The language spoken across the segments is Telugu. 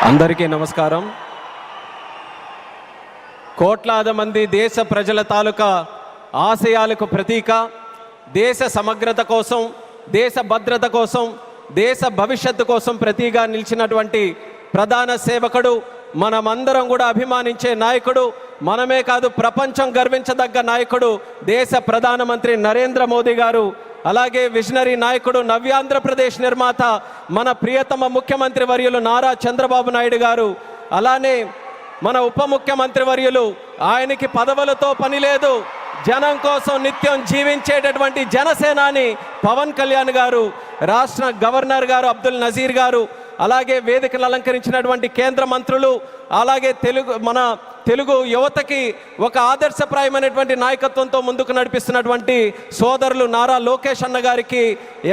అందరికీ నమస్కారం. కోట్లాది మంది దేశ ప్రజల తాలూకా ఆశయాలకు ప్రతీక, దేశ సమగ్రత కోసం, దేశ భద్రత కోసం, దేశ భవిష్యత్తు కోసం ప్రతీగా నిలిచినటువంటి ప్రధాన సేవకుడు, మనమందరం కూడా అభిమానించే నాయకుడు, మనమే కాదు ప్రపంచం గర్వించదగ్గ నాయకుడు దేశ ప్రధానమంత్రి నరేంద్ర మోదీ గారు. అలాగే విజనరీ నాయకుడు, నవ్యాంధ్రప్రదేశ్ నిర్మాత మన ప్రియతమ ముఖ్యమంత్రి వర్యులు నారా చంద్రబాబు నాయుడు గారు. అలానే మన ఉప ముఖ్యమంత్రి వర్యులు, ఆయనకి పదవులతో పని లేదు, జనం కోసం నిత్యం జీవించేటటువంటి జనసేనాని పవన్ కళ్యాణ్ గారు, రాష్ట్ర గవర్నర్ గారు అబ్దుల్ నజీర్ గారు, అలాగే వేదికలు అలంకరించినటువంటి కేంద్ర మంత్రులు, అలాగే మన తెలుగు యువతకి ఒక ఆదర్శప్రాయమైనటువంటి నాయకత్వంతో ముందుకు నడిపిస్తున్నటువంటి సోదరులు నారా లోకేష్ అన్న గారికి,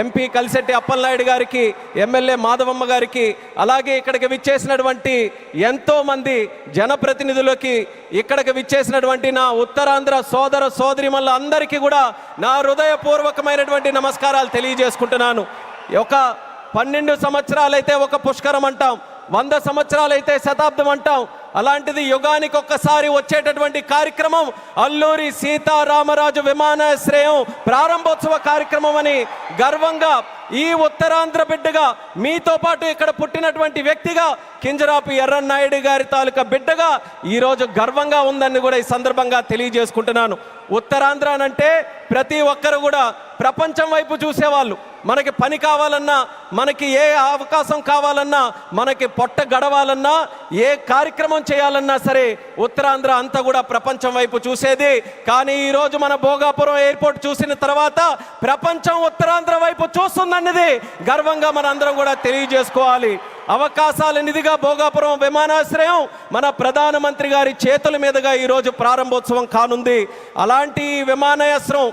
ఎంపీ కలిశెట్టి అప్పలనాయుడు గారికి, ఎమ్మెల్యే మాధవమ్మ గారికి, అలాగే ఇక్కడికి విచ్చేసినటువంటి ఎంతోమంది జనప్రతినిధులకి, ఇక్కడికి విచ్చేసినటువంటి నా ఉత్తరాంధ్ర సోదర సోదరిమల్ల అందరికీ కూడా నా హృదయపూర్వకమైనటువంటి నమస్కారాలు తెలియజేసుకుంటున్నాను. ఒక 12 సంవత్సరాలైతే ఒక పుష్కరం అంటాం, 100 సంవత్సరాలైతే శతాబ్దం అంటాం. అలాంటిది యుగానికి ఒక్కసారి వచ్చేటటువంటి కార్యక్రమం అల్లూరి సీతారామరాజు విమానాశ్రయం ప్రారంభోత్సవ కార్యక్రమం అని గర్వంగా ఈ ఉత్తరాంధ్ర బిడ్డగా, మీతో పాటు ఇక్కడ పుట్టినటువంటి వ్యక్తిగా, కింజరాపు ఎర్రన్నాయుడు గారి తాలూకా బిడ్డగా ఈరోజు గర్వంగా ఉందని కూడా ఈ సందర్భంగా తెలియజేసుకుంటున్నాను. ఉత్తరాంధ్ర అంటే ప్రతి ఒక్కరు కూడా ప్రపంచం వైపు చూసేవాళ్ళు. మనకి పని కావాలన్నా, మనకి ఏ అవకాశం కావాలన్నా, మనకి పొట్ట గడవాలన్నా, ఏ కార్యక్రమం చేయాలన్నా సరే ఉత్తరాంధ్ర అంతా కూడా ప్రపంచం వైపు చూసేది. కానీ ఈరోజు మన భోగాపురం ఎయిర్పోర్ట్ చూసిన తర్వాత ప్రపంచం ఉత్తరాంధ్ర వైపు చూస్తుందన్నది గర్వంగా మన అందరం కూడా తెలియజేసుకోవాలి. అవకాశాల నిధిగా భోగాపురం విమానాశ్రయం మన ప్రధానమంత్రి గారి చేతుల మీదుగా ఈరోజు ప్రారంభోత్సవం కానుంది. అలాంటి విమానాశ్రయం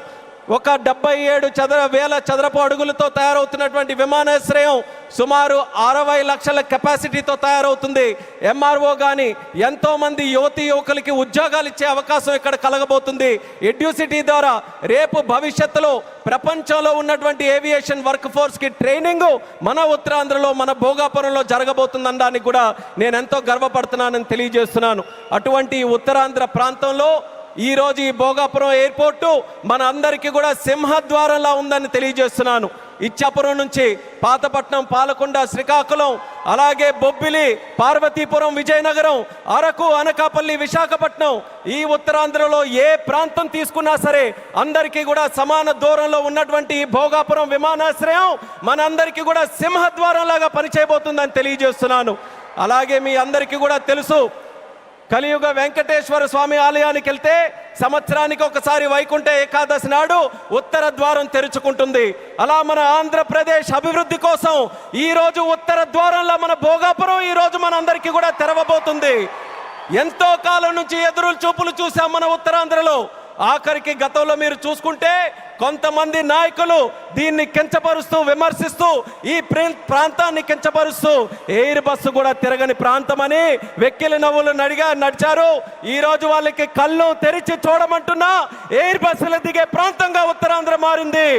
ఒక 77,000 చదరపు అడుగులతో తయారవుతున్నటువంటి విమానాశ్రయం సుమారు 60 లక్షల కెపాసిటీతో తయారవుతుంది. ఎంఆర్ఓ కానీ ఎంతోమంది యువతీ యువకులకి ఉద్యోగాలు ఇచ్చే అవకాశం ఇక్కడ కలగబోతుంది. ఎడ్యూసిటీ ద్వారా రేపు భవిష్యత్తులో ప్రపంచంలో ఉన్నటువంటి ఏవియేషన్ వర్క్ ఫోర్స్కి ట్రైనింగ్ మన ఉత్తరాంధ్రలో, మన భోగాపురంలో జరగబోతుందనడానికి కూడా నేను ఎంతో గర్వపడుతున్నానని తెలియజేస్తున్నాను. అటువంటి ఉత్తరాంధ్ర ప్రాంతంలో ఈరోజు ఈ భోగాపురం ఎయిర్పోర్టు మన అందరికీ కూడా సింహద్వారంలా ఉందని తెలియజేస్తున్నాను. ఇచ్చాపురం నుంచి పాతపట్నం, పాలకొండ, శ్రీకాకుళం, అలాగే బొబ్బిలి, పార్వతీపురం, విజయనగరం, అరకు, అనకాపల్లి, విశాఖపట్నం, ఈ ఉత్తరాంధ్రలో ఏ ప్రాంతం తీసుకున్నా సరే అందరికీ కూడా సమాన దూరంలో ఉన్నటువంటి ఈ భోగాపురం విమానాశ్రయం మనందరికీ కూడా సింహద్వారంలాగా పనిచేయబోతుందని తెలియజేస్తున్నాను. అలాగే మీ అందరికీ కూడా తెలుసు, కలియుగ వెంకటేశ్వర స్వామి ఆలయానికి వెళ్తే సంవత్సరానికి ఒకసారి వైకుంఠ ఏకాదశి నాడు ఉత్తర ద్వారం తెరుచుకుంటుంది. అలా మన ఆంధ్రప్రదేశ్ అభివృద్ధి కోసం ఈరోజు ఉత్తర ద్వారంలో మన భోగాపురం ఈరోజు మనందరికీ కూడా తెరవబోతుంది. ఎంతో కాలం నుంచి ఎదురు చూపులు చూసాం మన ఉత్తరాంధ్రలో. ఆఖరికి గతంలో మీరు చూసుకుంటే కొంతమంది నాయకులు దీన్ని కించపరుస్తూ, విమర్శిస్తూ, ఈ ప్రాంతాన్ని కించపరుస్తూ ఎయిర్ బస్సు కూడా తిరగని ప్రాంతమని వెక్కిలి నవ్వులు నడిచారు. ఈరోజు వాళ్ళకి కళ్ళు తెరిచి చూడమంటున్నా ఎయిర్ బస్సులు దిగే ప్రాంతంగా ఉత్తరాంధ్ర మారింది.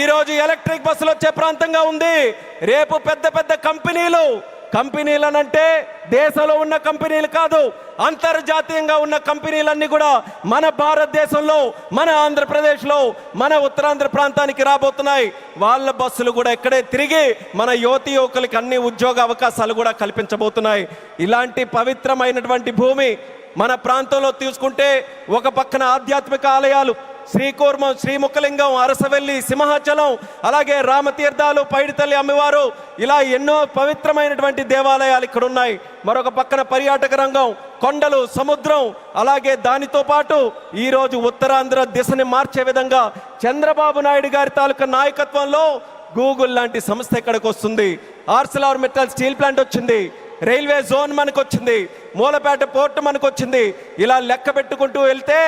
ఈరోజు ఎలక్ట్రిక్ బస్సులు వచ్చే ప్రాంతంగా ఉంది. రేపు పెద్ద పెద్ద కంపెనీలనంటే దేశంలో ఉన్న కంపెనీలు కాదు, అంతర్జాతీయంగా ఉన్న కంపెనీలన్నీ కూడా మన భారతదేశంలో, మన ఆంధ్రప్రదేశ్లో, మన ఉత్తరాంధ్ర ప్రాంతానికి రాబోతున్నాయి. వాళ్ళ బస్సులు కూడా ఇక్కడే తిరిగి మన యువతీ యువకులకి అన్ని ఉద్యోగ అవకాశాలు కూడా కల్పించబోతున్నాయి. ఇలాంటి పవిత్రమైనటువంటి భూమి మన ప్రాంతంలో తీసుకుంటే ఒక పక్కన ఆధ్యాత్మిక ఆలయాలు శ్రీకూర్మం, శ్రీముఖలింగం, అరసవెల్లి, సింహాచలం, అలాగే రామతీర్థాలు, పైడితల్లి అమ్మవారు, ఇలా ఎన్నో పవిత్రమైనటువంటి దేవాలయాలు ఇక్కడ ఉన్నాయి. మరొక పక్కన పర్యాటక రంగం, కొండలు, సముద్రం, అలాగే దానితో పాటు ఈరోజు ఉత్తరాంధ్ర దిశని మార్చే విధంగా చంద్రబాబు నాయుడు గారి తాలూకా నాయకత్వంలో గూగుల్ లాంటి సంస్థ ఇక్కడికి వస్తుంది. ఆర్సిలార్ మెటల్ స్టీల్ ప్లాంట్ వచ్చింది, రైల్వే జోన్ మనకు వచ్చింది, మూలపేట పోర్టు మనకు వచ్చింది. ఇలా లెక్క పెట్టుకుంటూ వెళ్తే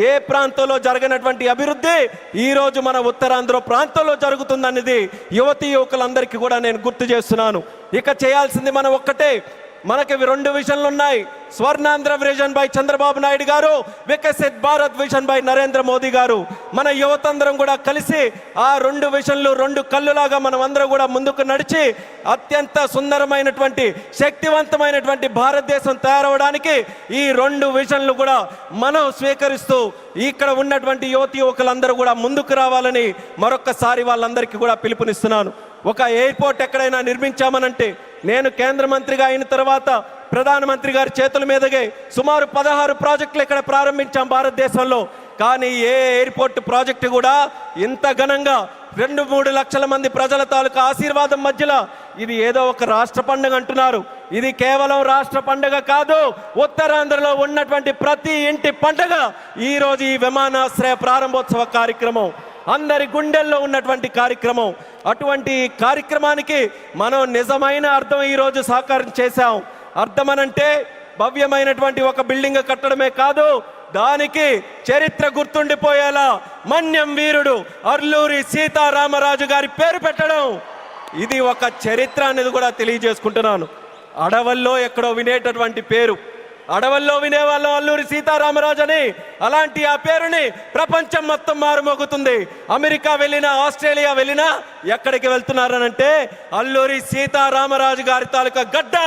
ఏ ప్రాంతంలో జరగనటువంటి అభివృద్ధి ఈరోజు మన ఉత్తరాంధ్ర ప్రాంతంలో జరుగుతుందనేది యువతీ యువకులందరికీ కూడా నేను గుర్తు చేస్తున్నాను. ఇక చేయాల్సింది మనం ఒక్కటే, మనకి రెండు విజన్లు ఉన్నాయి. స్వర్ణాంధ్ర విజన్ బై చంద్రబాబు నాయుడు గారు, వికసిత్ భారత్ విజన్ బై నరేంద్ర మోదీ గారు. మన యువతందరం కూడా కలిసి ఆ రెండు విజన్లు రెండు కళ్ళులాగా మనం అందరం కూడా ముందుకు నడిచి అత్యంత సుందరమైనటువంటి శక్తివంతమైనటువంటి భారతదేశం తయారవడానికి ఈ రెండు విజన్లు కూడా మనం స్వీకరిస్తూ ఇక్కడ ఉన్నటువంటి యువకులందరూ కూడా ముందుకు రావాలని మరొక్కసారి వాళ్ళందరికీ కూడా పిలుపునిస్తున్నాను. ఒక ఎయిర్పోర్ట్ ఎక్కడైనా నిర్మించామనంటే, నేను కేంద్ర మంత్రిగా అయిన తర్వాత ప్రధానమంత్రి గారి చేతుల మీదుగా సుమారు 16 ప్రాజెక్టులు ఇక్కడ ప్రారంభించాం భారతదేశంలో. కానీ ఏ ఎయిర్పోర్ట్ ప్రాజెక్టు కూడా ఇంత ఘనంగా 2-3 లక్షల మంది ప్రజల తాలూకా ఆశీర్వాదం మధ్యలో ఇది ఏదో ఒక రాష్ట్ర పండుగ అంటున్నారు. ఇది కేవలం రాష్ట్ర పండుగ కాదు, ఉత్తరాంధ్రలో ఉన్నటువంటి ప్రతి ఇంటి పండుగ ఈరోజు ఈ విమానాశ్రయ ప్రారంభోత్సవ కార్యక్రమం అందరి గుండెల్లో ఉన్నటువంటి కార్యక్రమం. అటువంటి కార్యక్రమానికి మనం నిజమైన అర్థం ఈరోజు సాకారం చేశాం. అర్థమనంటే భవ్యమైనటువంటి ఒక బిల్డింగ్ కట్టడమే కాదు, దానికి చరిత్ర గుర్తుండిపోయేలా మన్యం వీరుడు అల్లూరి సీతారామరాజు గారి పేరు పెట్టడం, ఇది ఒక చరిత్ర అనేది కూడా తెలియజేసుకుంటున్నాను. అడవుల్లో ఎక్కడో వినేటటువంటి పేరు, అడవుల్లో వినేవాళ్ళం అల్లూరి సీతారామరాజు అని. అలాంటి ఆ పేరుని ప్రపంచం మొత్తం మారుమోగుతుంది. అమెరికా వెళ్ళినా, ఆస్ట్రేలియా వెళ్ళినా ఎక్కడికి వెళ్తున్నారనంటే అల్లూరి సీతారామరాజు గారి తాలూకా గడ్డ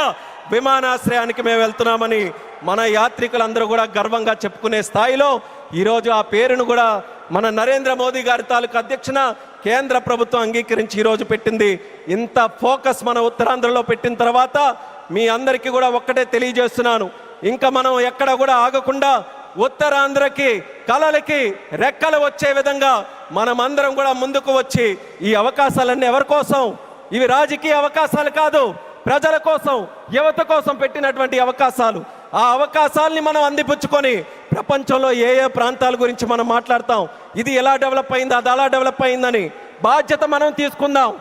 విమానాశ్రయానికి మేము వెళ్తున్నామని మన యాత్రికులందరూ కూడా గర్వంగా చెప్పుకునే స్థాయిలో ఈరోజు ఆ పేరును కూడా మన నరేంద్ర మోదీ గారి తాలూకా అధ్యక్షన కేంద్ర ప్రభుత్వం అంగీకరించి ఈరోజు పెట్టింది. ఇంత ఫోకస్ మన ఉత్తరాంధ్రలో పెట్టిన తర్వాత మీ అందరికీ కూడా ఒక్కటే తెలియజేస్తున్నాను, ఇంకా మనం ఎక్కడ కూడా ఆగకుండా ఉత్తరాంధ్రకి కళలకి రెక్కలు వచ్చే విధంగా మనమందరం కూడా ముందుకు వచ్చి ఈ అవకాశాలన్నీ ఎవరి కోసం? ఇవి రాజకీయ అవకాశాలు కాదు, ప్రజల కోసం, యువత కోసం పెట్టినటువంటి అవకాశాలు. ఆ అవకాశాలని మనం అందిపుచ్చుకొని ప్రపంచంలో ఏ ఏ ప్రాంతాల గురించి మనం మాట్లాడతాం, ఇది ఎలా డెవలప్ అయింది, అది అలా డెవలప్ అయిందని బాధ్యత మనం తీసుకుందాం.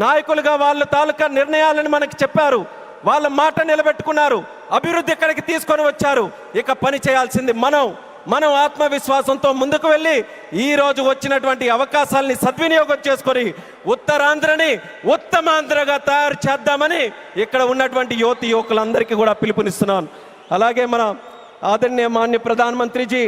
నాయకులుగా వాళ్ళ తాలూకా నిర్ణయాలను మనకి చెప్పారు, వాళ్ళ మాట నిలబెట్టుకున్నారు, అభివృద్ధి ఇక్కడికి తీసుకొని వచ్చారు. ఇక పని చేయాల్సింది మనం ఆత్మవిశ్వాసంతో ముందుకు వెళ్ళి ఈ రోజు వచ్చినటువంటి అవకాశాలని సద్వినియోగం చేసుకొని ఉత్తరాంధ్రని ఉత్తమాంధ్రగా తయారు చేద్దామని ఇక్కడ ఉన్నటువంటి యువకులందరికీ కూడా పిలుపునిస్తున్నాను. అలాగే మన आदरणीय माननीय प्रधानमंत्री जी,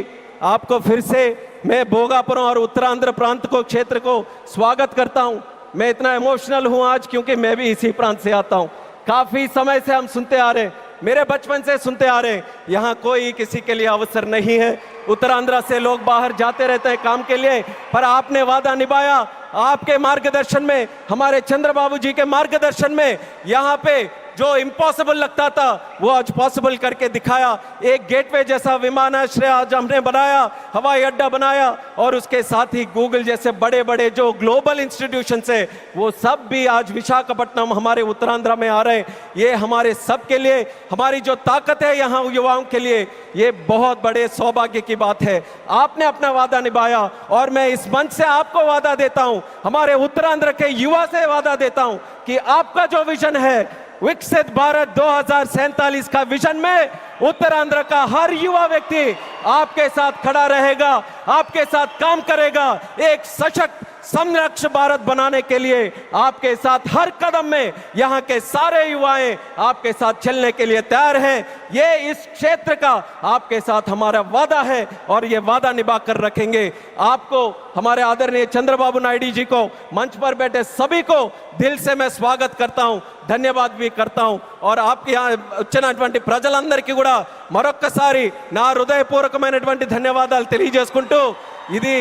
आपको फिर से मैं भोगापुरम और उत्तरांध्र प्रांत को क्षेत्र को स्वागत करता हूं। मैं इतना इमोशनल हूं आज क्योंकि मैं भी इसी प्रांत से आता हूं। काफ़ी समय से हम सुनते आ रहे, मेरे बचपन से सुनते आ रहे, यहाँ कोई किसी के लिए अवसर नहीं है। उत्तरांध्र से लोग बाहर जाते रहते हैं काम के लिए, पर आपने वादा निभाया। आपके मार्गदर्शन में, हमारे चंद्रबाबू जी के मार्गदर्शन में यहाँ पे जो इम्पॉसिबल लगता था वो आज पॉसिबल करके दिखाया। एक गेटवे जैसा विमानाश्रय आज हमने बनाया, हवाई अड्डा बनाया, और उसके साथ ही गूगल जैसे बड़े बड़े जो ग्लोबल इंस्टीट्यूशन है वो सब भी आज विशाखापट्टनम हमारे उत्तरांध्र में आ रहे हैं। ये हमारे सब के लिए, हमारी जो ताकत है यहाँ युवाओं के लिए, ये बहुत बड़े सौभाग्य की बात है। आपने अपना वादा निभाया और मैं इस मंच से आपको वादा देता हूँ, हमारे उत्तरांध्र के युवा से वादा देता हूँ कि आपका जो विजन है विकसित भारत 2047 का विजन में उत्तरांध्र का हर युवा व्यक्ति आपके साथ खड़ा रहेगा, आपके साथ काम करेगा। एक सशक्त संरक्ष भारत बनाने के लिए आपके साथ हर कदम में यहाँ के सारे युवाएं आपके साथ चलने के लिए तैयार हैं। ये इस क्षेत्र का आपके साथ हमारा वादा है और ये वादा निभा कर रखेंगे। आपको, हमारे आदरणीय चंद्रबाबू नायडू जी को, मंच पर बैठे सभी को दिल से मैं स्वागत करता हूँ, धन्यवाद भी करता हूँ। और आपके यहाँ వచ్చినటువంటి ప్రజలందరికీ కూడా మరొక్కసారి నా హృదయపూర్వకమైనటువంటి ధన్యవాదాలు తెలియజేసుకుంటూ ఇది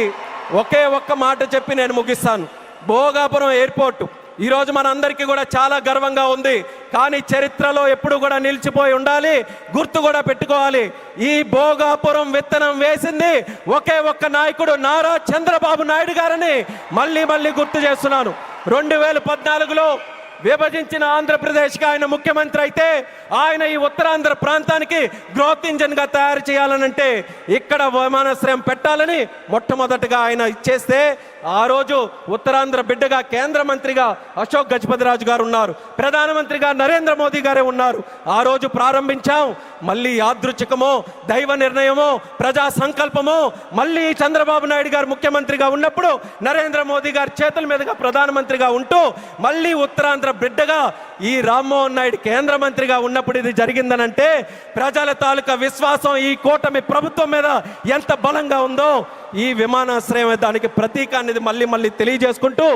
ఒకే ఒక్క మాట చెప్పి నేను ముగిస్తాను. భోగాపురం ఎయిర్పోర్ట్ ఈరోజు మనందరికీ కూడా చాలా గర్వంగా ఉంది, కానీ చరిత్రలో ఎప్పుడు కూడా నిలిచిపోయి ఉండాలి, గుర్తు కూడా పెట్టుకోవాలి. ఈ భోగాపురం విత్తనం వేసింది ఒకే ఒక్క నాయకుడు, నారా చంద్రబాబు నాయుడు గారని మళ్ళీ మళ్ళీ గుర్తు చేస్తున్నాను. 2014లో విభజించిన ఆంధ్రప్రదేశ్కి ఆయన ముఖ్యమంత్రి అయితే ఆయన ఈ ఉత్తరాంధ్ర ప్రాంతానికి గ్రోత్ ఇంజన్గా తయారు చేయాలనంటే ఇక్కడ విమానాశ్రయం పెట్టాలని మొట్టమొదటిగా ఆయన ఇచ్చేస్తే ఆ రోజు ఉత్తరాంధ్ర బిడ్డగా కేంద్ర మంత్రిగా అశోక్ గజపతిరాజు గారు ఉన్నారు, ప్రధానమంత్రిగా నరేంద్ర మోదీ గారే ఉన్నారు. ఆ రోజు ప్రారంభించాం. మళ్ళీ యాదృచ్ఛికమో, దైవ నిర్ణయమో, ప్రజా సంకల్పమో, మళ్ళీ చంద్రబాబు నాయుడు గారు ముఖ్యమంత్రిగా ఉన్నప్పుడు నరేంద్ర మోదీ గారి చేతుల మీదుగా ప్రధానమంత్రిగా ఉంటూ మళ్ళీ ఉత్తరాంధ్ర బిడ్డగా ఈ రామ్మోహన్ నాయుడు కేంద్ర మంత్రిగా ఉన్నప్పుడు ఇది జరిగిందనంటే ప్రజల తాలూకా విశ్వాసం ఈ కూటమి ప్రభుత్వం మీద ఎంత బలంగా ఉందో ఈ విమానాశ్రయం దానికి ప్రతీక అనేది మళ్ళీ తెలియజేసుకుంటూ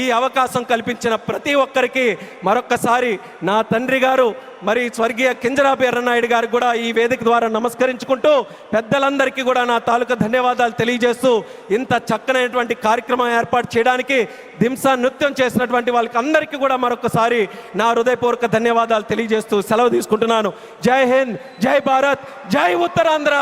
ఈ అవకాశం కల్పించిన ప్రతి ఒక్కరికి మరొక్కసారి నా తండ్రి గారు మరి స్వర్గీయ కింజరాపు ఎర్రనాయుడు గారికి కూడా ఈ వేదిక ద్వారా నమస్కరించుకుంటూ పెద్దలందరికీ కూడా నా తాలూకా ధన్యవాదాలు తెలియజేస్తూ ఇంత చక్కనైనటువంటి కార్యక్రమం ఏర్పాటు చేయడానికి దింసా నృత్యం చేసినటువంటి వాళ్ళకి అందరికీ కూడా మరొకసారి నా హృదయపూర్వక ధన్యవాదాలు తెలియజేస్తూ సెలవు తీసుకుంటున్నాను. జై హింద్, జై భారత్, జై ఉత్తరాంధ్ర.